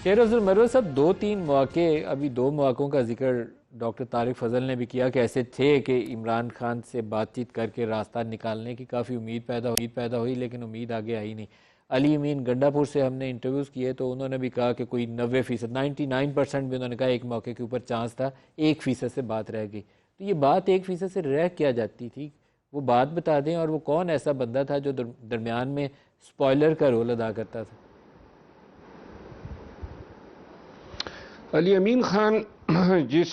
شیر افضل مروت صاحب، دو تین مواقع، ابھی دو مواقعوں کا ذکر ڈاکٹر طارق فضل نے بھی کیا کہ ایسے تھے کہ عمران خان سے بات چیت کر کے راستہ نکالنے کی کافی امید پیدا ہوئی لیکن امید آگے آئی نہیں۔ علی امین گنڈا پور سے ہم نے انٹرویوز کیے تو انہوں نے بھی کہا کہ کوئی 90%، 99% بھی انہوں نے کہا ایک موقع کے اوپر چانس تھا، 1% سے بات رہ گئی۔ تو یہ بات 1% سے رہ کیا جاتی تھی؟ وہ بات بتا دیں، اور وہ کون ایسا بندہ تھا جو درمیان میں سپوائلر کا رول ادا کرتا تھا؟ علی امین خان جس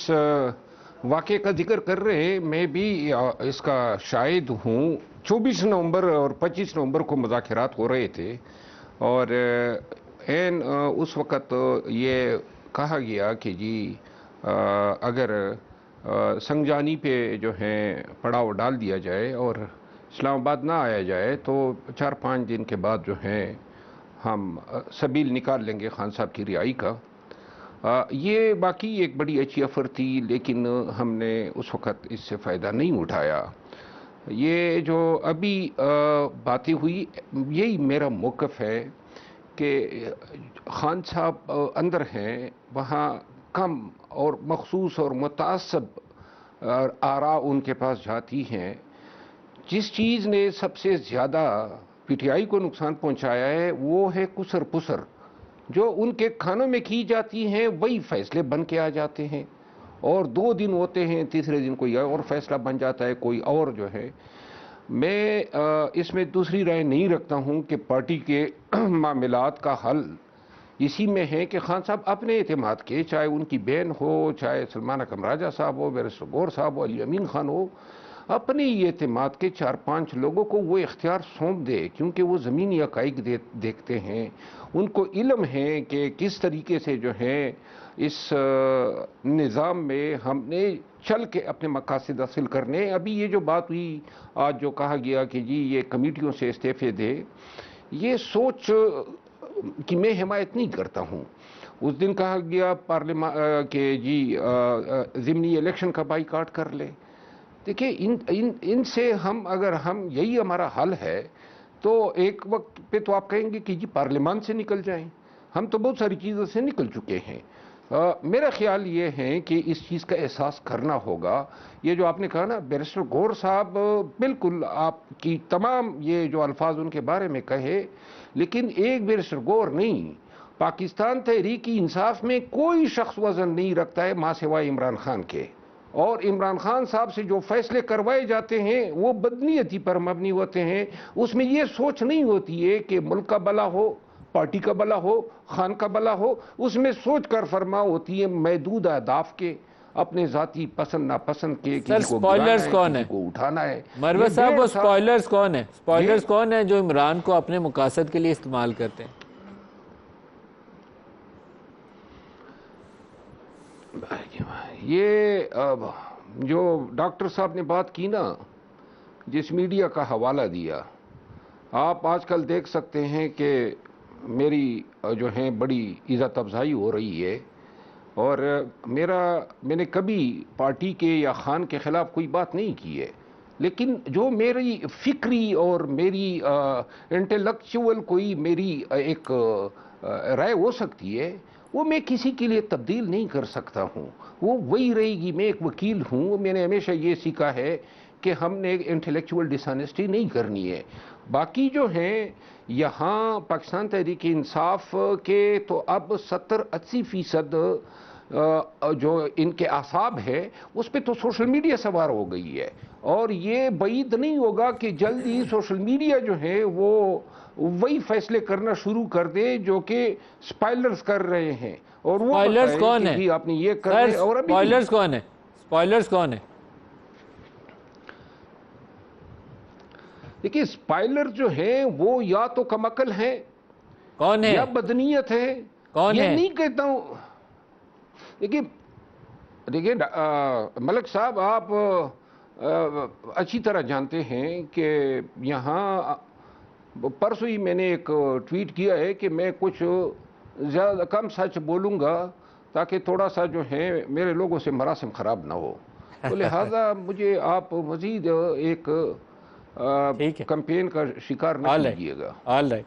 واقعے کا ذکر کر رہے ہیں، میں بھی اس کا شاہد ہوں۔ 24 نومبر اور 25 نومبر کو مذاکرات ہو رہے تھے، اور اس وقت یہ کہا گیا کہ جی اگر سنگجانی پہ جو ہے پڑاؤ ڈال دیا جائے اور اسلام آباد نہ آیا جائے تو 4-5 دن کے بعد جو ہے ہم سبیل نکال لیں گے خان صاحب کی رہائی کا۔ یہ باقی ایک بڑی اچھی آفر تھی، لیکن ہم نے اس وقت اس سے فائدہ نہیں اٹھایا۔ یہ جو ابھی باتیں ہوئی، یہی میرا موقف ہے کہ خان صاحب اندر ہیں، وہاں کم اور مخصوص اور متعصب آراء ان کے پاس جاتی ہیں۔ جس چیز نے سب سے زیادہ پی ٹی آئی کو نقصان پہنچایا ہے وہ ہے کسر پسر، جو ان کے کھانوں میں کی جاتی ہیں وہی فیصلے بن کے آ جاتے ہیں، اور 2 دن ہوتے ہیں، تیسرے دن کوئی اور فیصلہ بن جاتا ہے، کوئی اور جو ہے۔ میں اس میں دوسری رائے نہیں رکھتا ہوں کہ پارٹی کے معاملات کا حل اسی میں ہے کہ خان صاحب اپنے اعتماد کے، چاہے ان کی بہن ہو، چاہے سلمان اکرم راجہ صاحب ہو، بیرسٹر غور صاحب ہو، علی امین خان ہو، اپنے ہی اعتماد کے 4-5 لوگوں کو وہ اختیار سونپ دے، کیونکہ وہ زمینی حقائق دیکھتے ہیں، ان کو علم ہے کہ کس طریقے سے جو ہے اس نظام میں ہم نے چل کے اپنے مقاصد حاصل کرنے۔ ابھی یہ جو بات ہوئی آج، جو کہا گیا کہ جی یہ کمیٹیوں سے استعفے دے، یہ سوچ کی میں حمایت نہیں کرتا ہوں۔ اس دن کہا گیا پارلیمان کہ جی ضمنی الیکشن کا بائیکاٹ کر لے۔ دیکھیں، ان سے اگر ہم یہی ہمارا حل ہے تو ایک وقت پہ تو آپ کہیں گے کہ جی پارلیمان سے نکل جائیں، ہم تو بہت ساری چیزوں سے نکل چکے ہیں۔ میرا خیال یہ ہے کہ اس چیز کا احساس کرنا ہوگا۔ یہ جو آپ نے کہا نا بیرسٹر غور صاحب، بالکل آپ کی تمام یہ جو الفاظ ان کے بارے میں کہے، لیکن ایک بیرسٹر غور نہیں، پاکستان تحریک انصاف میں کوئی شخص وزن نہیں رکھتا ہے ماں سوائے عمران خان کے، اور عمران خان صاحب سے جو فیصلے کروائے جاتے ہیں وہ بدنیتی پر مبنی ہوتے ہیں۔ اس میں یہ سوچ نہیں ہوتی ہے کہ ملک کا بھلا ہو، پارٹی کا بھلا ہو، خان کا بھلا ہو، اس میں سوچ کر فرما ہوتی ہے محدود اہداف کے، اپنے ذاتی پسند ناپسند کے، سر کسی کو گرانا سپوائلرز ہے، کون کسی ہیں؟ کو اٹھانا ہے۔ مروت صاحب، وہ سپوائلرز کون ہیں؟ سپوائلرز یہ کون ہیں جو عمران کو اپنے مقاصد کے لیے استعمال کرتے ہیں؟ یہ جو ڈاکٹر صاحب نے بات کی نا، جس میڈیا کا حوالہ دیا، آپ آج کل دیکھ سکتے ہیں کہ میری جو ہے بڑی عزت افزائی ہو رہی ہے، اور میں نے کبھی پارٹی کے یا خان کے خلاف کوئی بات نہیں کی ہے، لیکن جو میری فکری اور میری انٹلیکچول کوئی میری ایک رائے ہو سکتی ہے، وہ میں کسی کے لیے تبدیل نہیں کر سکتا ہوں، وہ وہی رہے گی۔ میں ایک وکیل ہوں، میں نے ہمیشہ یہ سیکھا ہے کہ ہم نے انٹلیکچول ڈس آنیسٹی نہیں کرنی ہے۔ باقی جو ہیں یہاں پاکستان تحریک انصاف کے تو اب 70-80% جو ان کے اعصاب ہے اس پہ تو سوشل میڈیا سوار ہو گئی ہے، اور یہ بعید نہیں ہوگا کہ جلد ہی سوشل میڈیا جو ہے وہ وہی فیصلے کرنا شروع کر دے جو کہ سپائلرز کر رہے ہیں، اور وہ سپوائلرز بتائیں کون کہ ہیں؟ جی آپ نے یہ سر کرنے، اور ابھی بھی سپوائلرز کون ہیں؟ سپوائلرز کون ہیں؟ دیکھیے، سپائلر جو ہیں وہ یا تو کم عقل ہیں کون یا ہے؟ بدنیت ہے۔ کون یہ ہے؟ نہیں کہتا ہوں، دیکھیے ملک صاحب، آپ اچھی طرح جانتے ہیں کہ یہاں پرسوں ہی میں نے ایک ٹویٹ کیا ہے کہ میں کچھ زیادہ کم سچ بولوں گا تاکہ تھوڑا سا جو ہے میرے لوگوں سے مراسم خراب نہ ہو، تو لہٰذا مجھے آپ مزید ایک ٹھیک ہے، کمپین کا شکار نہ آل رائٹ، کیجیے گا۔ All right.